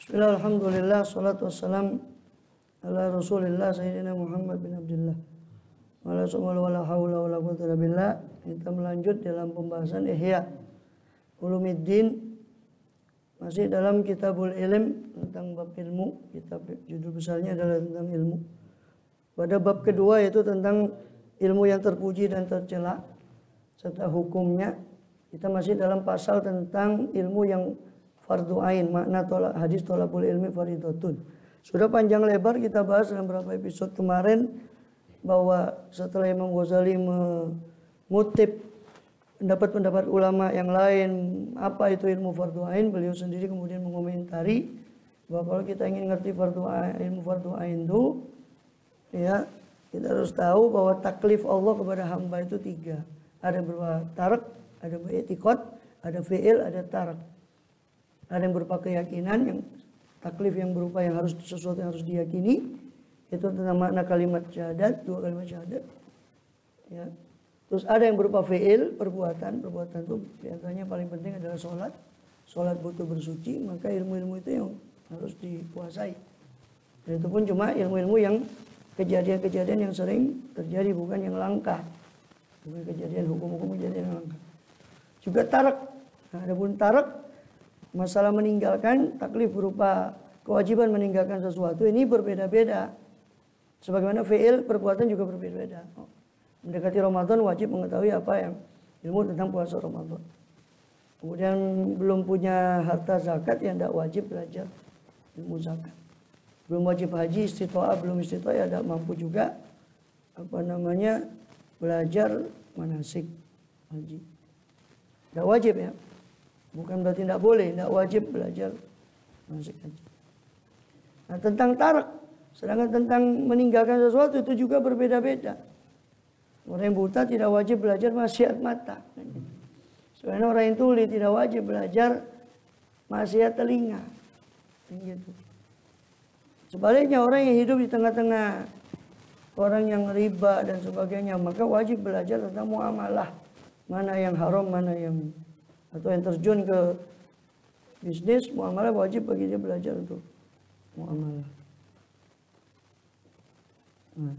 Bismillah, alhamdulillah, salatu wassalam ala rasulillah sayyidina Muhammad bin Abdullah wala hawla wala quwwata illa billah. Kita melanjut dalam pembahasan Ihya Ulumuddin, masih dalam Kitabul Ilm, tentang bab ilmu. Kitab judul besarnya adalah tentang ilmu. Pada bab kedua yaitu tentang ilmu yang terpuji dan tercela serta hukumnya. Kita masih dalam pasal tentang ilmu yang fardu ain, makna hadis tolabul ilmi faridatun. Sudah panjang lebar kita bahas dalam beberapa episode kemarin bahwa setelah Imam Ghazali mengutip pendapat-pendapat ulama yang lain apa itu ilmu fardu ain, beliau sendiri kemudian mengomentari bahwa kalau kita ingin ngerti ilmu fardu ain itu, ya, kita harus tahu bahwa taklif Allah kepada hamba itu tiga. Ada berupa tarak, ada i'tiqad, ada fi'il, ada tarak. Ada yang berupa keyakinan, yang taklif yang berupa yang harus sesuatu yang harus diyakini, itu tentang makna kalimat syahadat, dua kalimat syahadat. Ya. Terus ada yang berupa fi'il, perbuatan itu biasanya paling penting adalah sholat. Sholat butuh bersuci, maka ilmu-ilmu itu yang harus dikuasai. Dan itu pun cuma ilmu-ilmu yang kejadian-kejadian yang sering terjadi, bukan yang langka. Bukan kejadian hukum-hukum kejadian yang langka. Juga tarak. Nah, ada pun tarak, masalah meninggalkan, taklif berupa kewajiban meninggalkan sesuatu, ini berbeda-beda. Sebagaimana fi'il, perbuatan juga berbeda-beda. Mendekati Ramadan wajib mengetahui apa yang ilmu tentang puasa Ramadan. Kemudian belum punya harta zakat, ya tidak wajib belajar ilmu zakat. Belum wajib haji, istitoah, belum istitoah, ya tidak mampu juga belajar manasik haji. Tidak wajib, ya. Bukan berarti tidak boleh, tidak wajib belajar manasik haji. Nah, tentang tarak, sedangkan tentang meninggalkan sesuatu itu juga berbeda-beda. Orang yang buta tidak wajib belajar maksiat mata. Sebenarnya orang yang tuli tidak wajib belajar maksiat telinga. Gitu. Sebaliknya orang yang hidup di tengah-tengah orang yang riba dan sebagainya, maka wajib belajar tentang muamalah. Mana yang haram, mana yang, atau yang terjun ke bisnis, muamalah wajib bagi dia belajar untuk muamalah. Nah.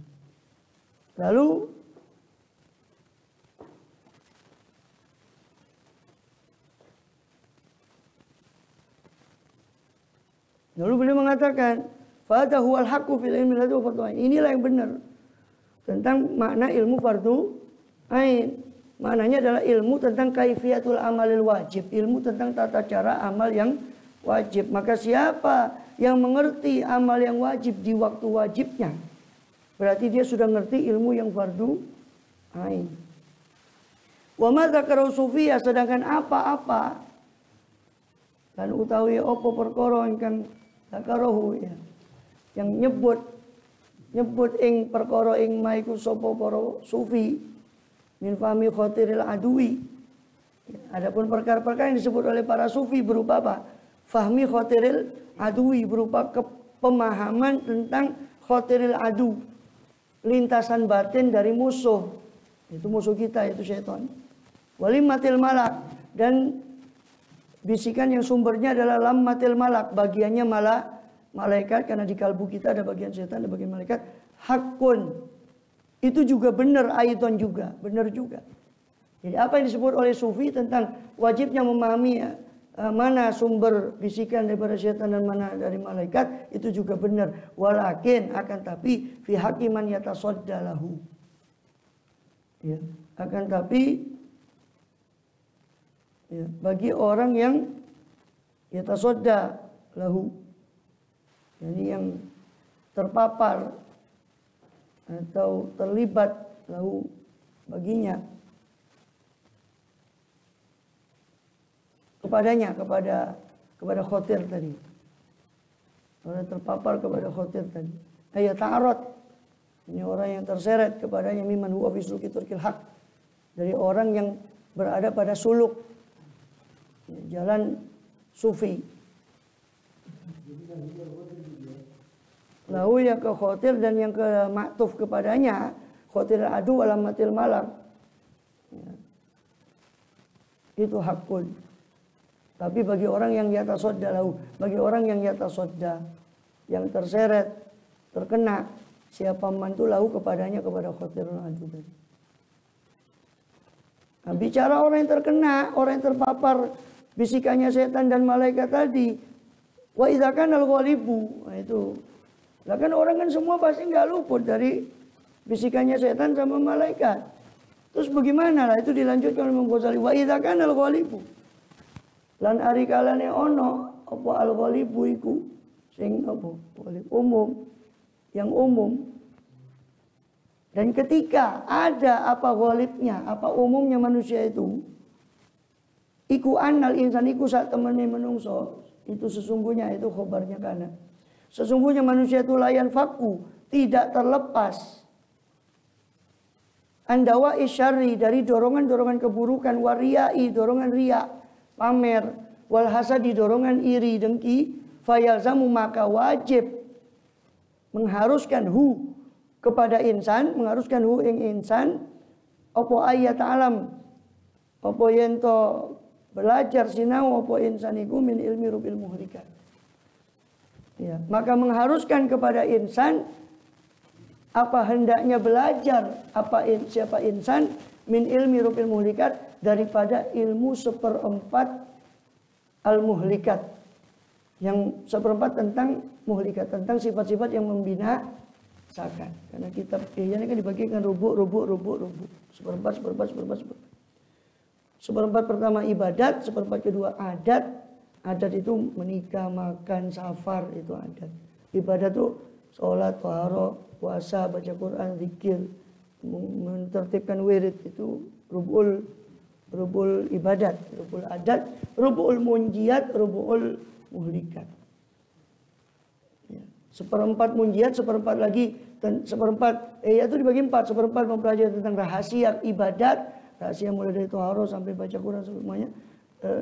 Lalu beliau mengatakan, "Fahadha huwal haqqu fil ilmi alladhi huwa fardhu ain." Inilah yang benar tentang makna ilmu fardu ain. Maknanya adalah ilmu tentang kaifiyatul amalil wajib, ilmu tentang tata cara amal yang wajib. Maka siapa yang mengerti amal yang wajib di waktu wajibnya, berarti dia sudah ngerti ilmu yang fardu ain. Wa ma dzakara sufiyah, sedangkan apa-apa dan utawi opo perkara ingkang dzakarahu, ya, yang nyebut ing perkara ing maiku sapa para sufi min fahmi khatiril adui. Adapun perkara-perkara yang disebut oleh para sufi berupa apa? Fahmi khatiril adui, berupa pemahaman tentang khatiril adu, lintasan batin dari musuh. Itu musuh kita, itu syaitan. Walimatil malak, dan bisikan yang sumbernya adalah lammatil malak, bagiannya malaikat, karena di kalbu kita ada bagian setan, ada bagian malaikat. Hakun, itu juga benar, aiton juga, benar juga. Jadi apa yang disebut oleh sufi tentang wajibnya memahami mana sumber bisikan daripada setan dan mana dari malaikat, itu juga benar. Walakin, akan tapi, fi haqqi man yatasadda lahu. Ya, akan tapi, ya, bagi orang yang yatasadda lahu, yani yang terpapar atau terlibat lahu baginya, kepada khotir tadi. Orang terpapar kepada khotir tadi. Ayat ta'arad, ini orang yang terseret kepadanya, miman huwa fi suluki turkil haq, dari orang yang berada pada suluk, jalan sufi. Lalu yang ke khotir dan yang ke maktuf kepadanya, khotir adu alamatil malak, itu hakun. Tapi bagi orang yang yatasodda lahu, bagi orang yang yatasodda, yang terseret, terkena, siapa mantu lahu kepadanya, kepada khotirun adu tadi. Nah, bicara orang yang terkena, orang yang terpapar bisikannya setan dan malaikat tadi, wa idza kana al-ghalibu, nah itu. Lah kan orang kan semua pasti nggak luput dari bisikannya setan sama malaikat. Terus bagaimana lah itu dilanjutkan oleh Imam Ghazali, wa idza kana al-ghalibu. Lan ari kalane ono apa al-ghalibu iku sing apa ghalib umum, yang umum. Dan ketika ada apa ghalibnya, apa umumnya manusia itu, iku annal insan iku sak temene menungso, itu sesungguhnya itu khobarnya kana. Sesungguhnya manusia itu layan faku, tidak terlepas andawa isyari, dari dorongan-dorongan keburukan, wariyai, dorongan riak, pamer, wal hasadi, dorongan iri, dengki, fayalzamu, maka wajib mengharuskan hu kepada insan, mengharuskan hu ing insan, opo ayat alam, opo yento belajar sinau, opo insan iku min ilmi rubil muhlikat. Ya, maka mengharuskan kepada insan apa hendaknya belajar, siapa insan min ilmi rubil muhlikat, daripada ilmu seperempat al-muhlikat, yang seperempat tentang muhlikat, tentang sifat-sifat yang membinasakan. Karena kitab Ihya ini kan dibagikan rubuk. Seperempat. Seperempat pertama ibadat, seperempat kedua adat. Adat itu menikah, makan, safar, itu adat. Ibadat itu sholat, taharah, puasa, baca Quran, zikir, mentertibkan wirid, itu rubul ibadat, rubul adat, rubul munjiat, rubul muhlikat. Ya. Seperempat munjiat, seperempat lagi, seperempat itu dibagi empat. Seperempat mempelajari tentang rahasia ibadat, rahasia mulai dari taharah sampai baca Quran semuanya.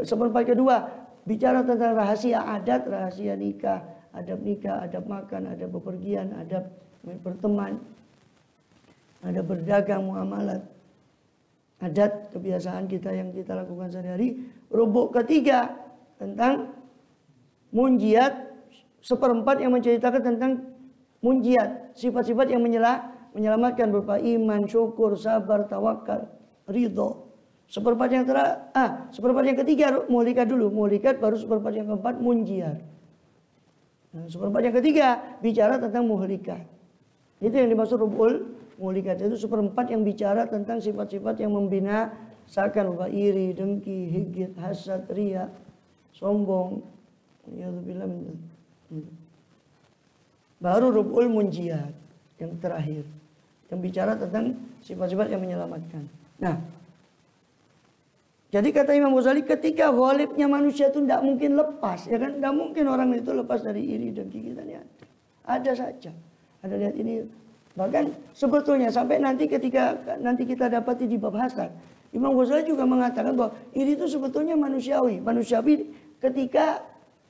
Seperempat kedua bicara tentang rahasia adat, rahasia nikah, adab makan, adab bepergian, adab berteman, adab berdagang, muamalat, adat kebiasaan kita yang kita lakukan sehari-hari. Rubuk ketiga tentang munjiat, seperempat yang menceritakan tentang munjiat, sifat-sifat yang menyelamatkan berupa iman, syukur, sabar, tawakal, ridho. Seperempat yang ketiga muhlikat dulu, muhlikat baru seperempat yang keempat munjiat. Nah, seperempat yang ketiga bicara tentang muhlikat. Itu yang dimaksud rubul muhlikat, itu seperempat yang bicara tentang sifat-sifat yang membinasakan berupa iri, dengki, hikit, hasad, riya, sombong. Baru rubul munjiat yang terakhir, yang bicara tentang sifat-sifat yang menyelamatkan. Nah, jadi kata Imam Ghazali, ketika ghalibnya manusia itu tidak mungkin lepas, ya kan? Tidak mungkin orang itu lepas dari iri dan kita ini ada saja. Ada lihat ini, bahkan sebetulnya sampai nanti ketika kita dapati di bab hasad, Imam Ghazali juga mengatakan bahwa iri itu sebetulnya manusiawi. Manusiawi ketika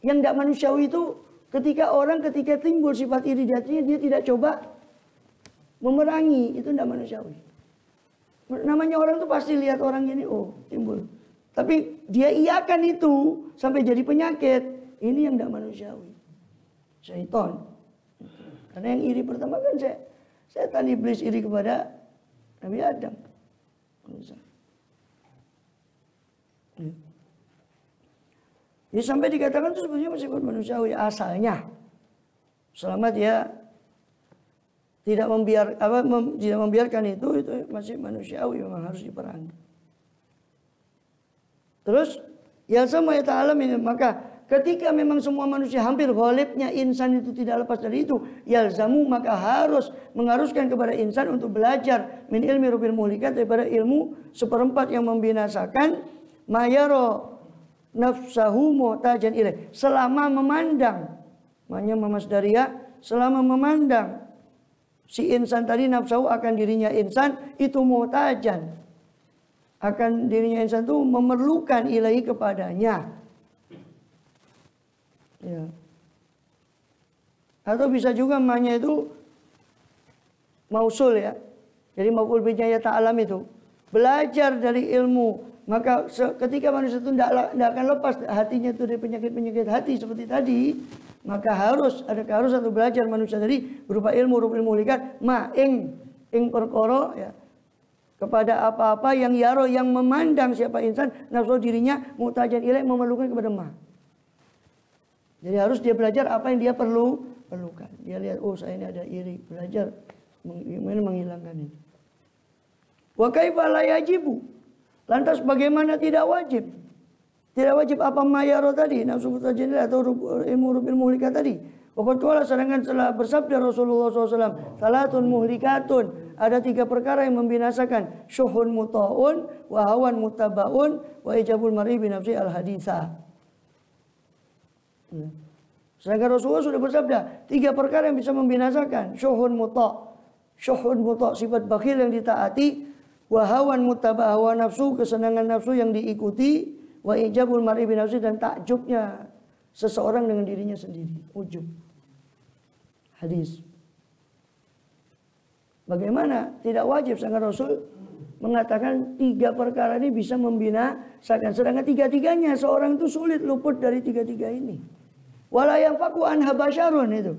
yang tidak manusiawi itu ketika timbul sifat iri di hatinya, dia tidak coba memerangi, itu tidak manusiawi. Namanya orang tuh pasti lihat orang ini, oh timbul. Tapi dia iakan itu sampai jadi penyakit. Ini yang tidak manusiawi. Syaitan. Karena yang iri pertama kan setan, iblis iri kepada Nabi Adam. Ya, sampai dikatakan itu sebenarnya masih manusiawi asalnya. Selama dia tidak membiarkan itu masih manusiawi, memang harus diperangi. Terus ya sama ya ta'alam ini, maka ketika memang semua manusia hampir ghalibnya insan itu tidak lepas dari itu, yalzamu, maka mengharuskan kepada insan untuk belajar min ilmi rubil muhlikat, daripada ilmu seperempat yang membinasakan, mayaro nafsahu muhtajan ilaih, selama memandang, maknanya mamasdariyah, selama memandang si insan tadi nafsu akan dirinya insan itu muhtajan, akan dirinya insan itu memerlukan ilahi kepadanya. Ya. Atau bisa juga namanya itu mausul ya. Jadi maf'ul bihnya ya ta'alam itu belajar dari ilmu Maka ketika manusia itu tidak akan lepas hatinya itu dari penyakit-penyakit hati seperti tadi, maka harus ada keharusan untuk belajar manusia tadi berupa ilmu likat ing perkara ya, kepada apa-apa yang yaro, yang memandang siapa insan nafsu dirinya muhtajan ilaih, memerlukan kepada ma. Jadi harus dia belajar apa yang dia perlukan. Dia lihat, oh saya ini ada iri, belajar menghilangkan itu. Wa kaifa la yajibu? Lantas bagaimana tidak wajib? Tidak wajib apa mayaro tadi, nafsu muhtajan ilaih atau ilmu muhlikat tadi. Waqad qala, sedangkan telah bersabda Rasulullah SAW, salatun muhlikatun, ada 3 perkara yang membinasakan, syuhun muta'un, wa hawan mutaba'un, wa ijabul mar'i bi nafsi al-haditha. Sedangkan Rasulullah sudah bersabda, 3 perkara yang bisa membinasakan, syuhun muta', sifat bakhil yang ditaati, wa hawan mutaba', hawa nafsu, kesenangan nafsu yang diikuti, wa ijabul mar'i bi nafsi, dan takjubnya seseorang dengan dirinya sendiri, ujub. Hadis. Bagaimana? Tidak wajib, sedangkan Rasul mengatakan 3 perkara ini bisa membinasakan. Sedangkan 3-tiganya seorang itu sulit luput dari 3-tiga ini. Wala yanfaku anha basyarun itu.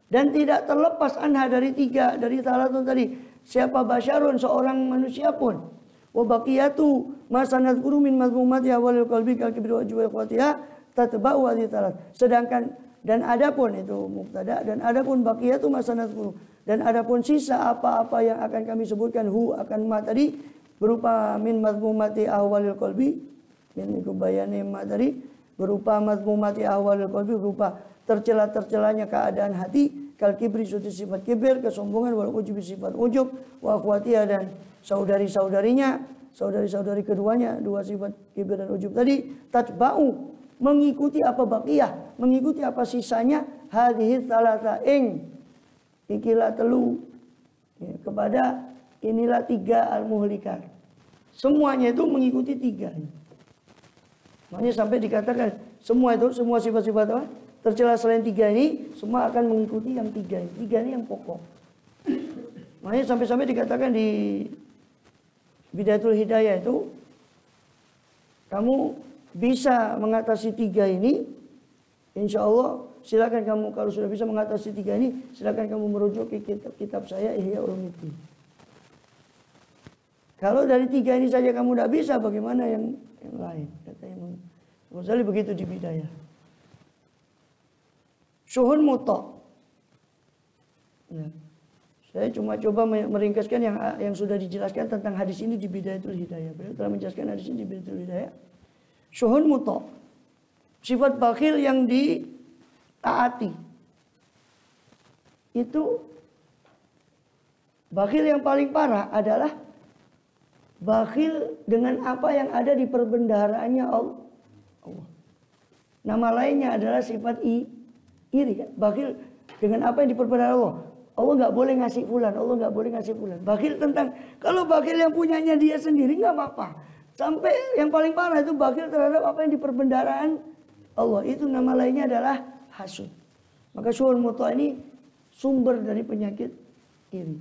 Dan tidak terlepas anha dari 3, dari salatun tadi. Siapa basyarun, seorang manusia pun. Wa baqiyatu ma sanadkuru min madhumati awalil qalbi kal kibri wa juwal khawatiha tatba'u wa talat. Sedangkan dan adapun itu mubtada, dan adapun baqiyatu ma sanadkuru, dan adapun sisa apa-apa yang akan kami sebutkan akan ma tadi berupa min madhumati awalil qalbi, min bayani ma tadi berupa madhumati awalil qalbi, berupa tercela-tercelanya keadaan hati, kal kibri suatu sifat kibir, kesombongan, wal ujubi sifat ujub, wa akhwatiha, dan saudari-saudarinya, saudari-saudari keduanya, 2 sifat kibir dan ujub tadi, tatba'u, mengikuti apa baqiyah, mengikuti apa sisanya, hadhihi thalatha ikilah telu ya, kepada inilah 3 al-muhlikat. Semuanya itu mengikuti 3. Makanya sampai dikatakan semua itu, semua sifat-sifat apa? Tercela selain 3 ini, semua akan mengikuti yang 3 ini. 3 ini yang pokok. Makanya sampai-sampai dikatakan di Bidayatul Hidayah itu, kamu bisa mengatasi 3 ini, insya Allah silakan kamu, kalau sudah bisa mengatasi 3 ini, silakan kamu merujuk ke kitab saya Ihya Ulumuddin. Kalau dari 3 ini saja kamu tidak bisa, bagaimana yang lain? Kata Imam Ghazali begitu di Bidayah. Syuhun muta'. Ya. Saya cuma coba meringkaskan yang sudah dijelaskan tentang hadis ini di Bidayatul Hidayah. Beliau telah menjelaskan hadis ini di Bidayatul Hidayah. Syuhun muta', sifat bakhil yang ditaati. Itu bakhil yang paling parah adalah bakhil dengan apa yang ada di perbendaharaannya Allah. Nama lainnya adalah sifat iri kan? Bakhil dengan apa yang diperbendaharaan Allah. Allah nggak boleh ngasih fulan, Allah nggak boleh ngasih fulan. Bakhil tentang, kalau bakhil yang punyanya dia sendiri nggak apa-apa. Sampai yang paling parah itu bakhil terhadap apa yang diperbendaharaan Allah. Itu nama lainnya adalah hasud. Maka syuhun muta' ini sumber dari penyakit iri.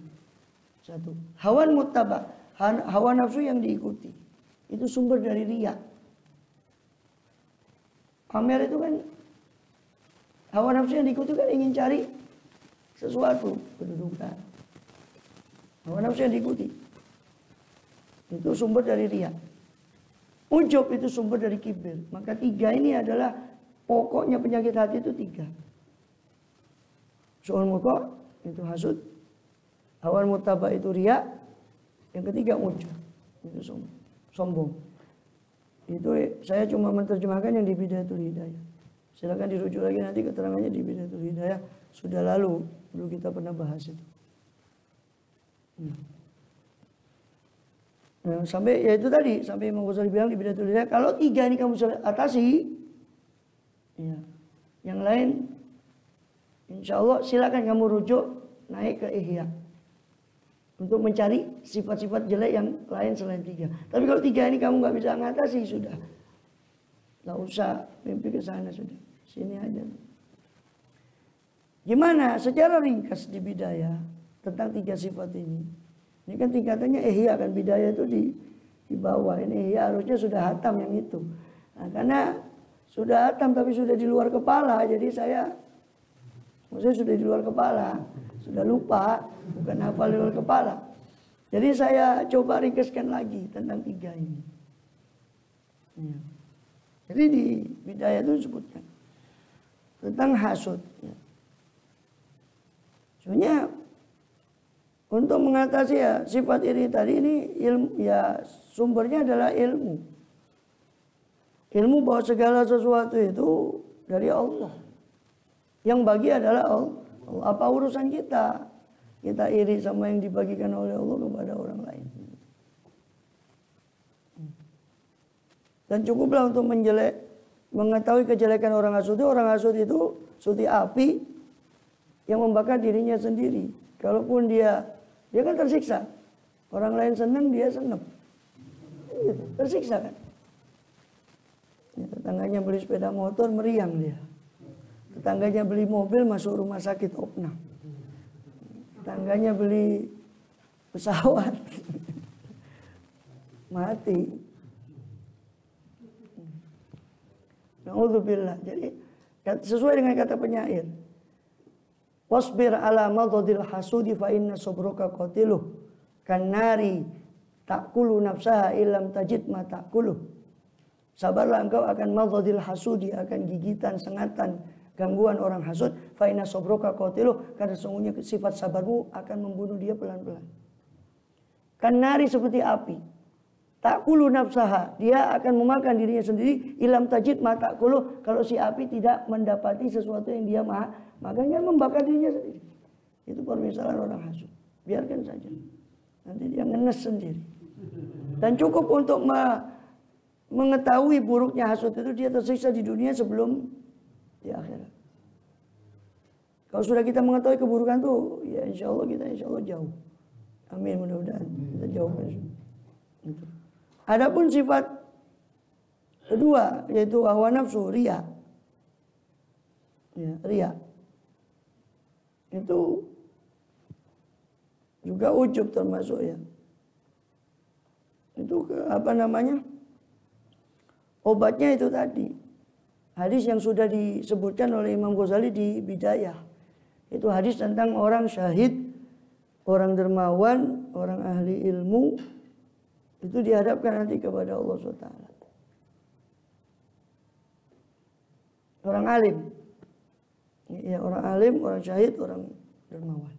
1. Hawan muttaba', hawa nafsu yang diikuti. Itu sumber dari riya. Pamer itu kan, hawa nafsu yang diikuti kan ingin cari sesuatu, kedudukan. Hawa nafsu yang diikuti. Itu sumber dari riya. Ujub itu sumber dari kibir. Maka 3 ini adalah pokoknya penyakit hati itu 3. Syuhun muta' itu hasud. Hawan muttaba' itu riya. Yang ketiga ujub. Itu sombong. Itu saya cuma menerjemahkan yang di Bidayatul Hidayah. Silakan dirujuk lagi nanti keterangannya di Bidayatul Hidayah. Sudah lalu, dulu kita pernah bahas itu. Nah, sampai ya itu tadi, sampai Imam Ghazali bilang di Bidayatul Hidayah, kalau 3 ini kamu sudah atasi, ya, yang lain insya Allah silakan kamu rujuk naik ke Ihya untuk mencari sifat-sifat jelek yang lain selain 3. Tapi kalau 3 ini kamu nggak bisa mengatasi, sudah nggak usah mimpi ke sana, sudah sini aja. Gimana secara ringkas di Bidayah tentang 3 sifat ini? Ini kan tingkatannya Ihya kan, Bidayah itu di bawah. Ini ya harusnya sudah hatam yang itu. Nah, karena sudah hatam tapi sudah di luar kepala, jadi maksudnya sudah di luar kepala, sudah lupa, bukan hafal di luar kepala. Jadi saya coba ringkaskan lagi tentang 3 ini. Ya. Jadi di Bidayah itu disebutkan tentang hasud. Ya. Sebenarnya untuk mengatasi ya sifat iri tadi ini ilmu, ya sumbernya adalah ilmu. Ilmu bahwa segala sesuatu itu dari Allah. Yang bagi adalah Allah. Apa urusan kita? Kita iri sama yang dibagikan oleh Allah kepada orang lain. Dan cukuplah untuk mengetahui kejelekan orang hasud itu seperti api yang membakar dirinya sendiri. Kalaupun dia kan tersiksa. Orang lain senang, dia senang. Tersiksa kan. Ya, tetangganya beli sepeda motor, meriang dia. Tetangganya beli mobil, masuk rumah sakit opnam. Tetangganya beli pesawat, mati. Na'udzubillah. Jadi sesuai dengan kata penyair. Wasbir ala madadil hasudi fa inna sabruka qatiluh. Kanari ta'kulu nafsaha illam tajid ma ta'kuluh. Sabarlah engkau akan madadil hasudi, akan gigitan, sengatan, gangguan orang hasud. Fa inna sabruka qatiluh, karena sesungguhnya sifat sabarmu akan membunuh dia pelan-pelan. Kanari seperti api. Ta'kulu nafsaha, dia akan memakan dirinya sendiri. Ilam tajid ma ta'kuluh, kalau si api tidak mendapati sesuatu yang dia makanya membakar dirinya sendiri. Itu permisalan orang hasud. Biarkan saja. Nanti dia ngenes sendiri. Dan cukup untuk mengetahui buruknya hasud itu, dia tersiksa di dunia sebelum di akhirat. Kalau sudah kita mengetahui keburukan itu, ya insya Allah jauh. Amin, mudah-mudahan kita jauh. Itu. Adapun sifat kedua yaitu hawa nafsu, riya. Ya, riya. Itu juga ujub termasuk ya. Itu obatnya itu tadi. Hadis yang sudah disebutkan oleh Imam Ghazali di Bidayah. Itu hadis tentang orang syahid, orang dermawan, orang ahli ilmu, itu dihadapkan nanti kepada Allah SWT. Orang alim. Ya, orang alim, orang syahid, orang dermawan.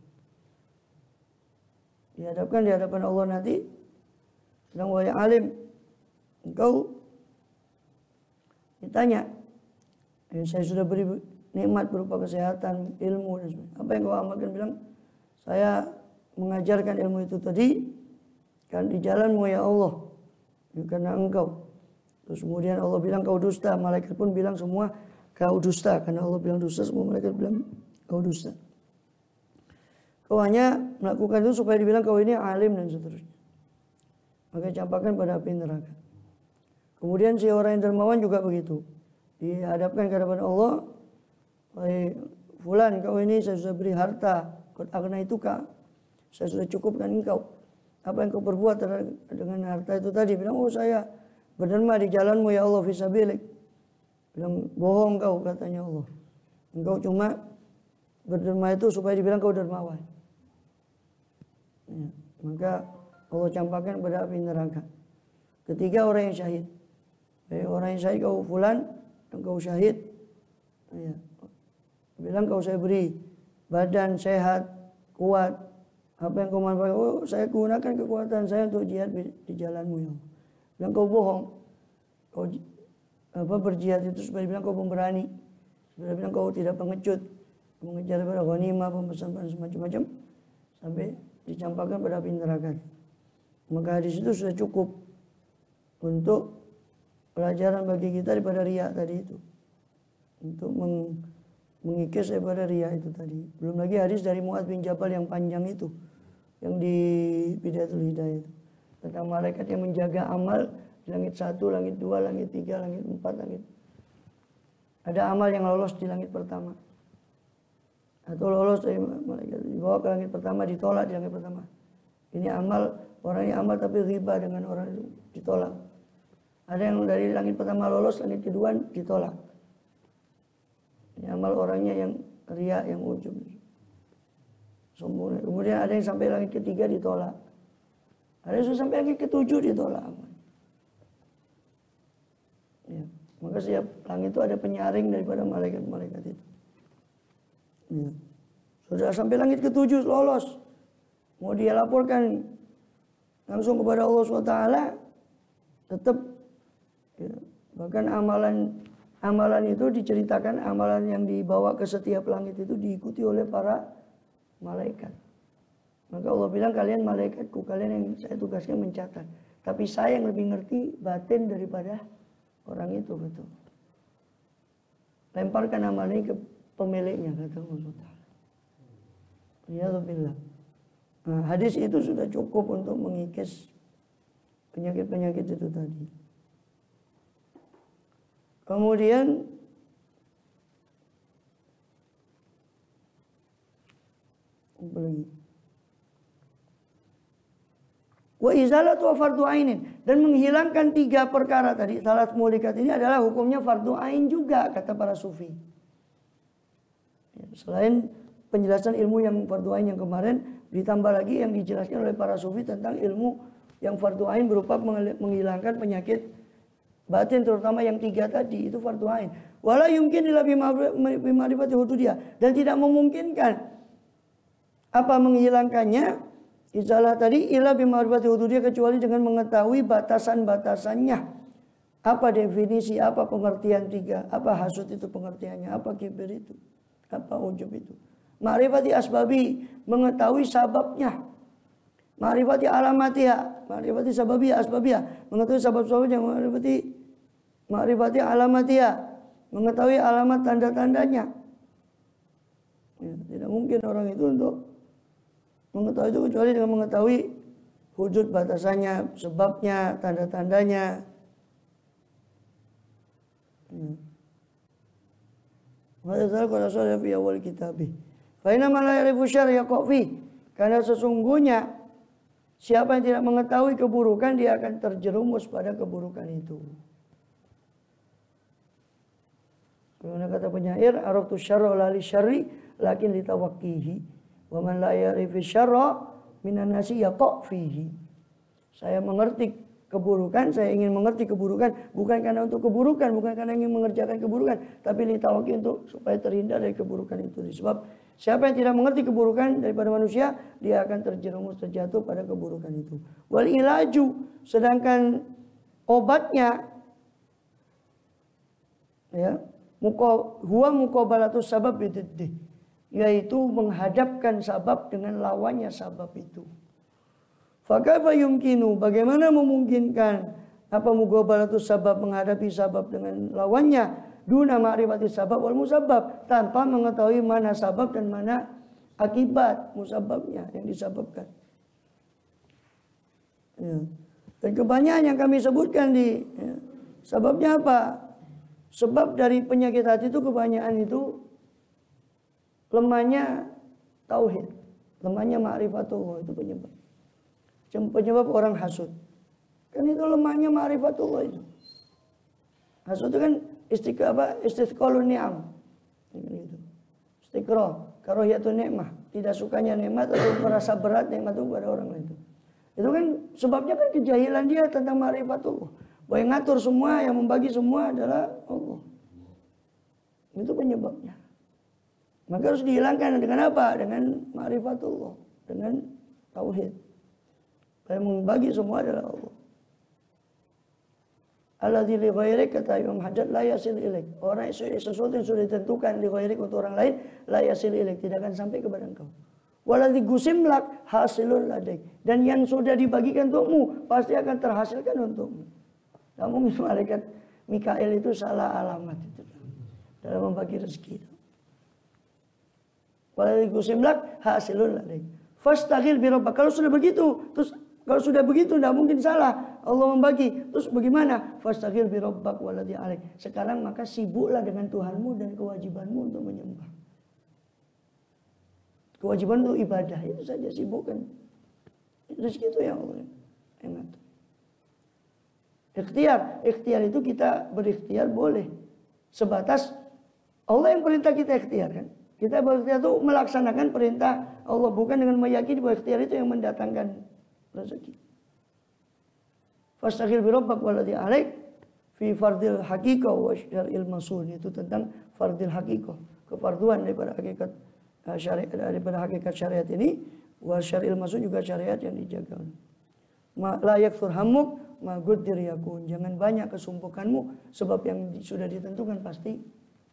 Dihadapkan di hadapan Allah nanti. Sedang wahai alim, engkau ditanya, saya sudah beri nikmat berupa kesehatan, ilmu dan sebagainya. Apa yang kau amalkan? Bilang, saya mengajarkan ilmu itu tadi kan di jalanmu ya Allah, karena engkau. Terus kemudian Allah bilang kau dusta, malaikat pun bilang semua kau dusta, karena Allah bilang dusta, semua malaikat bilang kau dusta. Kau hanya melakukan itu supaya dibilang kau ini alim dan seterusnya. Maka campakkan pada api neraka. Kemudian si orang yang dermawan juga begitu, dihadapkan ke hadapan Allah. Wahai fulan, kau ini saya sudah beri harta, karena itu saya sudah cukupkan engkau. Apa yang kau berbuat dengan harta itu tadi? Bilang, oh saya berderma di jalanmu ya Allah, fisabilik. Bilang, bohong kau, katanya Allah. Engkau cuma berderma itu supaya dibilang kau dermawan. Ya, maka Allah campakkan pada api neraka. Ketiga, orang yang syahid. Orang yang syahid, kau fulan, engkau syahid. Ya. Bilang kau saya beri badan sehat, kuat. Apa yang kau manfaatkan? Oh, saya gunakan kekuatan saya untuk jihad di jalanmu ya Allah. Bilang kau bohong. Kau berjihad itu supaya bilang kau pemberani. Supaya bilang kau tidak pengecut. Mengejar pada ghanimah, pemesan semacam-macam. Sampai dicampakkan pada api neraka. Maka hadis itu sudah cukup untuk pelajaran bagi kita daripada riya tadi itu. Untuk mengikis daripada riya itu tadi. Belum lagi hadis dari Mu'adz bin Jabal yang panjang itu, yang di Bidayatul Hidayah itu, tentang malaikat yang menjaga amal di langit 1, langit 2, langit 3, langit 4, langit. Ada amal yang lolos di langit pertama, atau lolos dari malaikat dibawa ke langit pertama, ditolak di langit pertama. Ini amal, orang yang amal tapi riba dengan orang itu ditolak. Ada yang dari langit pertama lolos, langit kedua ditolak. Ini amal orangnya yang riya, yang ujub, sombong. Kemudian ada yang sampai langit ketiga ditolak. Ada yang sampai langit ketujuh ditolak. Ya. Maka setiap langit itu ada penyaring daripada malaikat-malaikat itu. Ya. Sudah sampai langit ketujuh lolos, mau dia laporkan langsung kepada Allah SWT, tetap ya. Bahkan amalan itu diceritakan, amalan yang dibawa ke setiap langit itu diikuti oleh para malaikat. Maka Allah bilang, kalian malaikatku, kalian yang saya tugaskan mencatat, tapi saya yang lebih ngerti batin daripada orang itu, betul. Lemparkan amal ini ke pemiliknya, kata Allah SWT. Ya Allah. Nah, hadis itu sudah cukup untuk mengikis penyakit-penyakit itu tadi. Kemudian apa lagi? Wa izalatu fardu ainin, dan menghilangkan 3 perkara tadi, salat mulikat ini adalah hukumnya fardu ain juga, kata para sufi. Selain penjelasan ilmu yang fardu ain yang kemarin, ditambah lagi yang dijelaskan oleh para sufi tentang ilmu yang fardu ain berupa menghilangkan penyakit batin, terutama yang 3 tadi, itu fardu ain. Wala yumkin illa bima'rifati hududiyah, dan tidak memungkinkan apa menghilangkannya izalah tadi illa bima'rifati hududiyah, kecuali dengan mengetahui batasan-batasannya. Apa definisi, apa pengertian 3, apa hasud itu pengertiannya, apa kibir itu, apa ujub itu. Ma'rifati asbabi, mengetahui sababnya. Ma'rifati alamatiha, ma'rifati sababiyah, asbabiyah, mengetahui sabab-sababnya. Ma'rifati alamatiha, mengetahui alamat tanda-tandanya. Ya, tidak mungkin orang itu untuk mengetahui itu kecuali dengan mengetahui hudud batasannya, sebabnya, tanda-tandanya. Hadza qala sallallahu fi awal kitabih. Fa inna man la ya'rifu syarra yaqfi. Karena sesungguhnya siapa yang tidak mengetahui keburukan, dia akan terjerumus pada keburukan itu. Karena kata penyair, araftu syarra la li syarri lakin li tawaqqihi. Wa man la ya'rifu syarra minan nasi yaqfihi. Saya mengerti keburukan, saya ingin mengerti keburukan bukan karena untuk keburukan, bukan karena ingin mengerjakan keburukan, tapi litawaki, untuk supaya terhindar dari keburukan itu. Sebab siapa yang tidak mengerti keburukan daripada manusia, dia akan terjerumus, terjatuh pada keburukan itu. Wal ilaju, sedangkan obatnya ya, huwa muqabalatus sabab bididdih, yaitu menghadapkan sabab dengan lawannya sabab itu. Fakaifa yumkinu, bagaimana memungkinkan apa muqabalatus sabab, menghadapi sabab dengan lawannya, duna ma'rifati sabab wal musabab, tanpa mengetahui mana sabab dan mana akibat musababnya yang disababkan. Ya. Dan kebanyakan yang kami sebutkan di sababnya apa? Sebab dari penyakit hati itu kebanyakan itu lemahnya tauhid, lemahnya ma'rifatullah, itu penyebab. Penyebab orang hasud. Kan itu lemahnya ma'rifatullah itu. Hasud itu kan istiqolun ni'am. Gitu. Istiqroh, karohiyatun ni'mah. Tidak sukanya nikmat atau merasa berat nikmat itu pada orang lain. Itu kan sebabnya kan kejahilan dia tentang ma'rifatullah. Bahwa yang ngatur semua, yang membagi semua adalah Allah. Itu penyebabnya. Maka harus dihilangkan dengan apa? Dengan ma'rifatullah, dengan tauhid. Yang membagi semua adalah Allah. Alladzi li ghairik, kata Imam Haddad, la yasil ilaik. Orang sesuatu yang sudah ditentukan li ghairik untuk orang lain, la yasil ilaik, tidak akan sampai kepada engkau. Waladzi gusim lak hasilul ladaik. Dan yang sudah dibagikan untukmu pasti akan terhasilkan untukmu. Namun malaikat Mikail itu salah alamat itu dalam membagi rezeki itu. Waladzi gusim lak hasilul ladaik. Fastaghil bi rabbak. Kalau sudah begitu, tidak mungkin salah. Allah membagi. Terus bagaimana? Fastaghil bi rabbak waladzi alaik. Sekarang maka sibuklah dengan Tuhanmu dan kewajibanmu untuk menyembah. Kewajiban itu ibadah, itu saja sibukkan. rezeki itu yang Allah yang ngatur. Ikhtiar itu kita berikhtiar boleh sebatas Allah yang perintah kita ikhtiar kan. Kita berikhtiar itu melaksanakan perintah Allah, bukan dengan meyakini bahwa ikhtiar itu yang mendatangkan rezeki. Fastaghfir bi rabbik waladzi 'alaik fi fardil haqiqah wa syar'il masun. Itu tentang fardil haqiqah, kefarduan daripada hakikat syariat, daripada hakikat syariat ini, wa syar'il masun juga syariat yang dijaga. La yakthur hammuk ma qaddir yakun. Jangan banyak kesumpukanmu, sebab yang sudah ditentukan pasti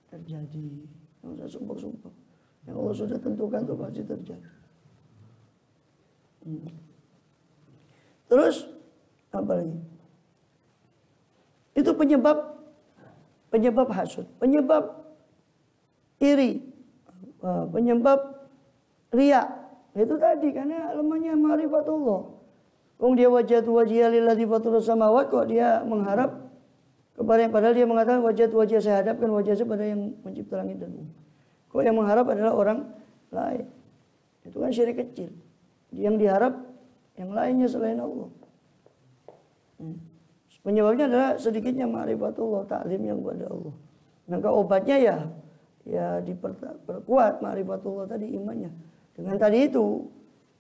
terjadi. Yang usah sumpuk-sumpuk. Yang Allah sudah tentukan itu pasti terjadi. Terus apa lagi? Itu penyebab hasud, penyebab iri, penyebab riya. Itu tadi karena lemahnya ma'rifatullah. Wong dia wajhatu wajhiya lilladzi fatara samawati, kok dia mengharap kepada yang, padahal dia mengatakan wajhatu wajhiya, saya hadapkan wajah saya pada yang mencipta langit dan bumi. Kok yang mengharap adalah orang lain. Itu kan syirik kecil. Yang diharap yang lainnya selain Allah. Penyebabnya adalah sedikitnya ma'rifatullah, ta'zimnya kepada Allah. Maka obatnya ya diperkuat ma'rifatullah tadi, imannya. Dengan tadi itu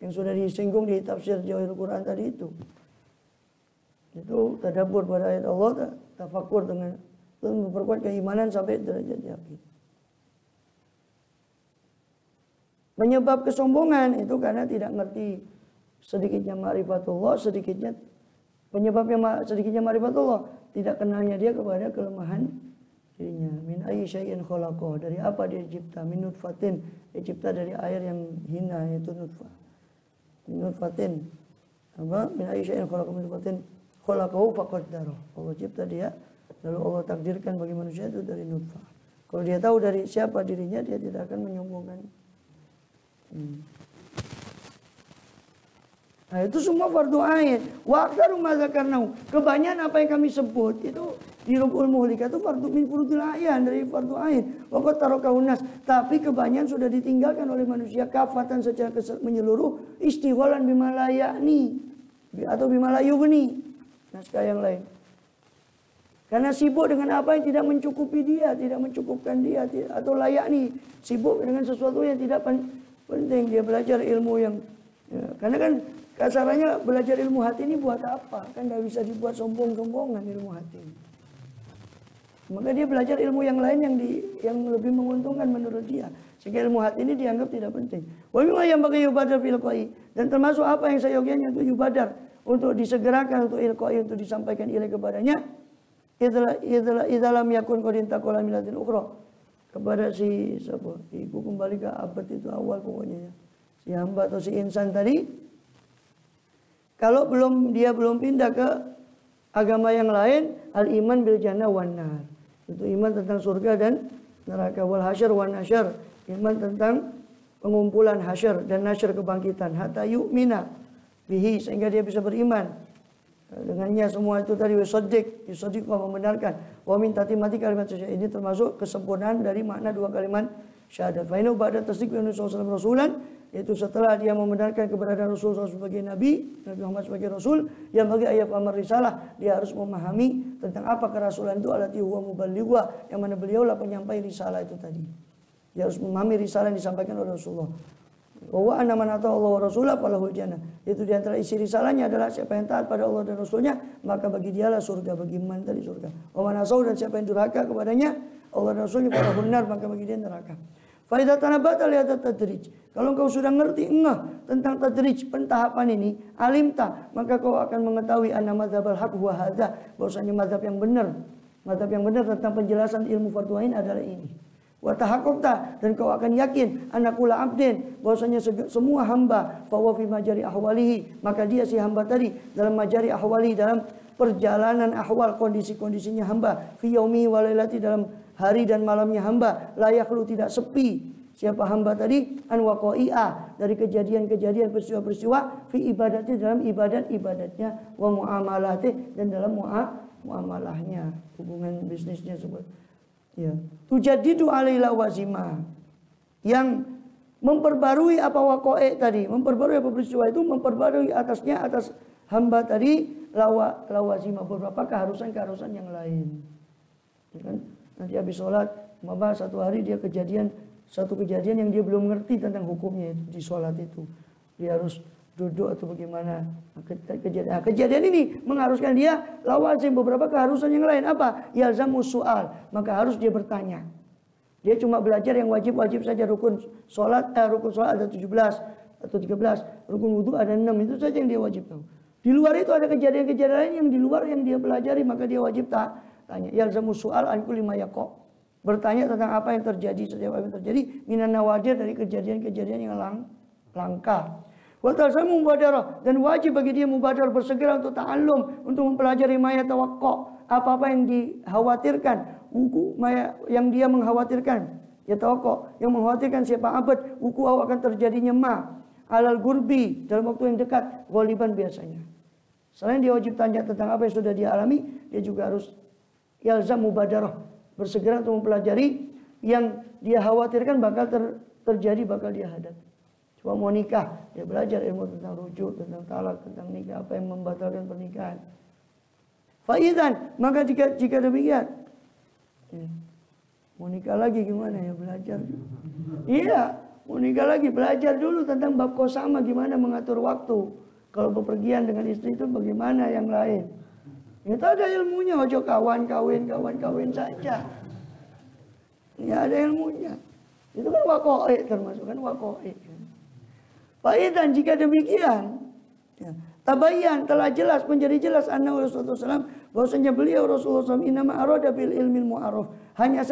yang sudah disinggung di tafsir Jawahirul Quran tadi itu tadabbur pada ayat Allah, tafakur dengan itu memperkuat keimanan sampai derajat yakin. Penyebab kesombongan itu karena tidak ngerti sedikitnya ma'rifatullah, sedikitnya ma'rifatullah, tidak kenalnya dia kepada kelemahan dirinya. Min ayyi syai'in khalaqah, dari apa dia dicipta? Min nutfatin, dicipta dari air yang hina, yaitu nutfah. Min nutfatin, apa? Min ayyi syai'in khalaqah, min nutfatin khalaqahu faqaddara. Allah cipta dia, lalu Allah takdirkan bagi manusia itu dari nutfah. Kalau dia tahu dari siapa dirinya, dia tidak akan menyombongkan. Nah, itu semua fardu ain. Wa aktsaru ma dzakarnahu. Kebanyakan apa yang kami sebut itu di Rubul Muhlikah itu fardu min furudil ayan, dari fardu ain. Wa qad tarakahu nas. Tapi kebanyakan sudah ditinggalkan oleh manusia kafatan secara menyeluruh, istighalan bima la ya'ni atau bima la yughni. Naskah yang lain. Karena sibuk dengan apa yang tidak mencukupi dia, tidak mencukupkan dia, atau layak nih, sibuk dengan sesuatu yang tidak penting. Dia belajar ilmu yang karena kan kasarannya belajar ilmu hati ini buat apa? Kan tidak bisa dibuat sombong-sombongan ilmu hati. Maka dia belajar ilmu yang lain yang lebih menguntungkan menurut dia. Sehingga ilmu hati ini dianggap tidak penting. Wa mimma yang bagi yubadar fil qai, dan termasuk apa yang seyogianya untuk yubadar, untuk disegerakan, untuk ilqai, untuk disampaikan ilai kepadanya. Idzalam yakun qadin taqala milatin ukhra, kepada si siapa? Ibu kembali ke abad itu awal pokoknya ya. Si hamba atau si insan tadi, kalau dia belum pindah ke agama yang lain, al iman bil jannah wan nar. Itu iman tentang surga dan neraka, wal hasyr wan nasyr, iman tentang pengumpulan hasyr dan nasyr kebangkitan, hatta yu'mina bihi, sehingga dia bisa beriman dengannya semua itu tadi. Yusaddiq membenarkan. Wa min tatimati kalimat syahadat, ini termasuk kesempurnaan dari makna dua kalimat syahadat. Fa inna ba'da tasdiq bi Rasulullah rasulan, yaitu setelah dia membenarkan keberadaan Rasulullah sebagai Nabi Muhammad sebagai Rasul, yang bagi ayat amar risalah, dia harus memahami tentang apa kerasulan itu, alati huwa muballigha, yang mana beliaulah penyampai risalah itu tadi. Dia harus memahami risalah yang disampaikan oleh Rasulullah. Wa anna man ata Allah wa rasulahu falahul jannah. Itu di antara isi risalahnya adalah siapa yang taat pada Allah dan Rasulnya, maka bagi dialah surga, bagi iman tadi surga. Wa man asau, dan siapa yang durhaka kepadanya Allah dan Rasulnya, falahun nar, maka bagi dia neraka. Fa idza tanabata li tadrij, kalau engkau sudah ngerti tentang tadrij, pentahapan ini, alimta, maka kau akan mengetahui anna madzhabal haq wa hadza, bahwasanya mazhab yang benar tentang penjelasan ilmu fardu ain adalah ini. Wa tahaqqaqta, dan kau akan yakin anakula abdin, bahwasanya semua hamba, fa wa fi majari ahwalihi, maka dia si hamba tadi dalam majari ahwali, dalam perjalanan ahwal, kondisi-kondisinya hamba, fi yaumi wa lailati, dalam hari dan malamnya hamba, la yakhlu, tidak sepi siapa hamba tadi, an waqai'a, dari kejadian-kejadian, peristiwa-peristiwa, fi ibadati, dalam ibadat-ibadatnya, wa muamalati, dan dalam muamalahnya, hubungan bisnisnya seperti ya. Tujadidu alaila wazima, yang memperbarui apa waqa'i tadi, memperbarui apa peristiwa itu, memperbarui atasnya atas hamba tadi lawazimah, beberapa keharusan yang lain. Ya kan? Nanti habis sholat, mama satu hari dia satu kejadian yang dia belum ngerti tentang hukumnya itu di sholat itu. Dia harus duduk atau bagaimana. Kejadian ini mengharuskan dia lawazim, beberapa keharusan yang lain. Apa? Yalzamus su'al, maka harus dia bertanya. Dia cuma belajar yang wajib saja, rukun sholat ada 17 atau 13, rukun wudhu ada 6, itu saja yang dia wajib tahu. Di luar itu ada kejadian-kejadian lain yang di luar yang dia pelajari, maka dia wajib tanya. Yalzamus su'al an kulli ma yaqa. Bertanya tentang apa yang terjadi, setiap apa yang terjadi minan nawadir, dari kejadian-kejadian yang langka. Wa talzamu mubadarah, dan wajib bagi dia mubadarah, bersegera untuk ta'allum, untuk mempelajari ma yatawaqqa, apa-apa yang dikhawatirkan, yang dia mengkhawatirkan, yatawaqqa, yang mengkhawatirkan siapa abad, akan terjadinya alal gurbi, dalam waktu yang dekat, ghaliban biasanya. Selain dia wajib tanya tentang apa yang sudah dia alami, dia juga harus yalzam mubadarah, bersegera untuk mempelajari yang dia khawatirkan bakal terjadi, bakal dia hadapi. Coba mau nikah, dia belajar ilmu tentang rujuk, tentang talak, tentang nikah, apa yang membatalkan pernikahan. Faidan, maka jika demikian, mau nikah lagi gimana ya, belajar. Iya, mau nikah lagi, belajar dulu tentang bab qasama, gimana mengatur waktu. Kalau bepergian dengan istri itu bagaimana yang lain. Itu ada ilmunya, ojo kawin saja. Ya ada ilmunya. Itu kan waqa'i, termasuk kan waqa'i. Faidan, jika demikian, ya, tabayyan, telah jelas, menjadi jelas anna Rasulullah SAW, bahwasanya beliau Rasulullah SAW inama arada bil ilmil mu'arraf, hanya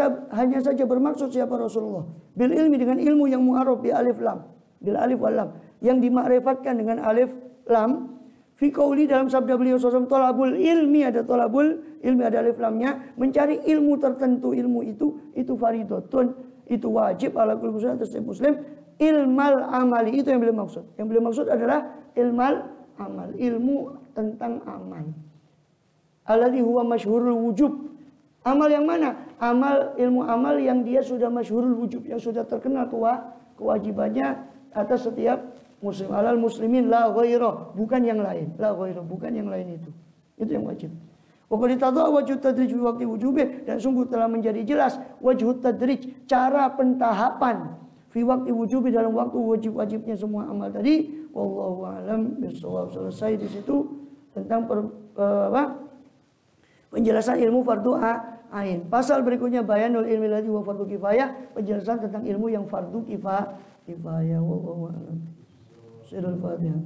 saja bermaksud siapa Rasulullah bil ilmi, dengan ilmu yang mu'arraf, bi alif lam, bil alif wal lam, yang dimakrifatkan dengan alif lam, fi qauli, dalam sabda beliau SAW, tolabul ilmi, ada tolabul ilmi, ada alif lamnya, mencari ilmu tertentu, ilmu itu faridotun, itu wajib ala kulli muslim, atas setiap muslim. Ilmal amali, itu yang beliau maksud. Yang beliau maksud adalah ilmal amal, ilmu tentang amal. Alladzi huwa masyhurul wujub. Amal yang mana? Ilmu amal yang dia sudah masyhurul wujub, yang sudah terkenal kewajibannya atas setiap muslim. Alal muslimin la ghairah, bukan yang lain. La ghairah, bukan yang lain itu. Itu yang wajib. Wa qad tadha wajhu tadrij fi waqti wujubi, dan sungguh telah menjadi jelas wajhu tadrij, cara pentahapan fi waqti wujubi, dalam waktu wajib-wajibnya semua amal tadi. Wallahu a'lam bishawab. Selesai di situ tentang penjelasan ilmu fardu ain. Pasal berikutnya bayanul ilmi ladzi wa fardu kifayah, penjelasan tentang ilmu yang fardu kifayah. Wallahu a'lam. Sirul Fatihah.